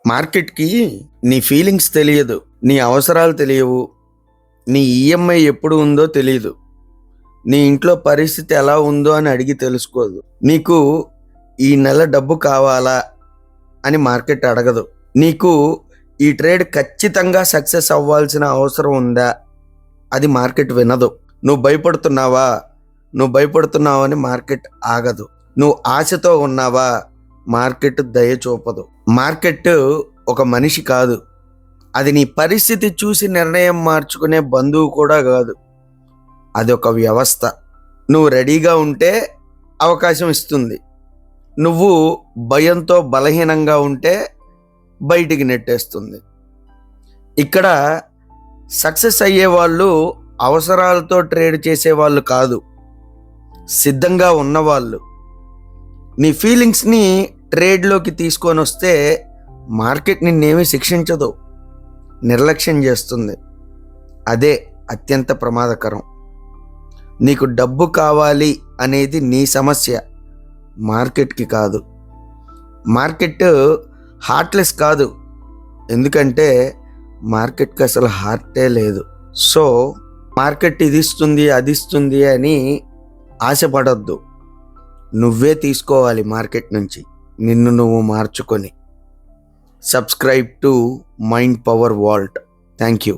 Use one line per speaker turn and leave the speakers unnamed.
మార్కెట్‌కి నీ ఫీలింగ్స్ తెలియదు. నీ అవసరాలు తెలియవు. నీ ఈఎంఐ ఎప్పుడు ఉందో తెలీదు. నీ ఇంట్లో పరిస్థితి ఎలా ఉందో అని అడిగి తెలుసుకోదు. నీకు ఈ నెల డబ్బు కావాలా అని మార్కెట్ అడగదు. నీకు ఈ ట్రేడ్ ఖచ్చితంగా సక్సెస్ అవ్వాల్సిన అవసరం ఉందా? అది మార్కెట్ వినదు. నువ్వు భయపడుతున్నావని మార్కెట్ ఆగదు. నువ్వు ఆశతో ఉన్నావా? మార్కెట్ దయ చూపదు. మార్కెట్ ఒక మనిషి కాదు. అది నీ పరిస్థితి చూసి నిర్ణయం మార్చుకునే బంధువు కూడా కాదు. అది ఒక వ్యవస్థ. నువ్వు రెడీగా ఉంటే అవకాశం ఇస్తుంది. నువ్వు భయంతో బలహీనంగా ఉంటే బయటికి నెట్టేస్తుంది. ఇక్కడ సక్సెస్ అయ్యేవాళ్ళు అవసరాలతో ట్రేడ్ చేసేవాళ్ళు కాదు, సిద్ధంగా ఉన్నవాళ్ళు. నీ ఫీలింగ్స్ని ట్రేడ్లోకి తీసుకొని వస్తే మార్కెట్ నిన్నేమీ శిక్షించదు, నిర్లక్ష్యం చేస్తుంది. అదే అత్యంత ప్రమాదకరం. నీకు డబ్బు కావాలి అనేది నీ సమస్య, మార్కెట్కి కాదు. మార్కెట్ హార్ట్లెస్ కాదు, ఎందుకంటే మార్కెట్కి అసలు హార్టే లేదు. సో మార్కెట్ ఇది ఇస్తుంది అది ఇస్తుంది అని ఆశపడొద్దు. నువ్వే తీసుకోవాలి మార్కెట్ నుంచి, నిన్ను నువ్వు మార్చుకొని. Subscribe to mind power vault. Thank you.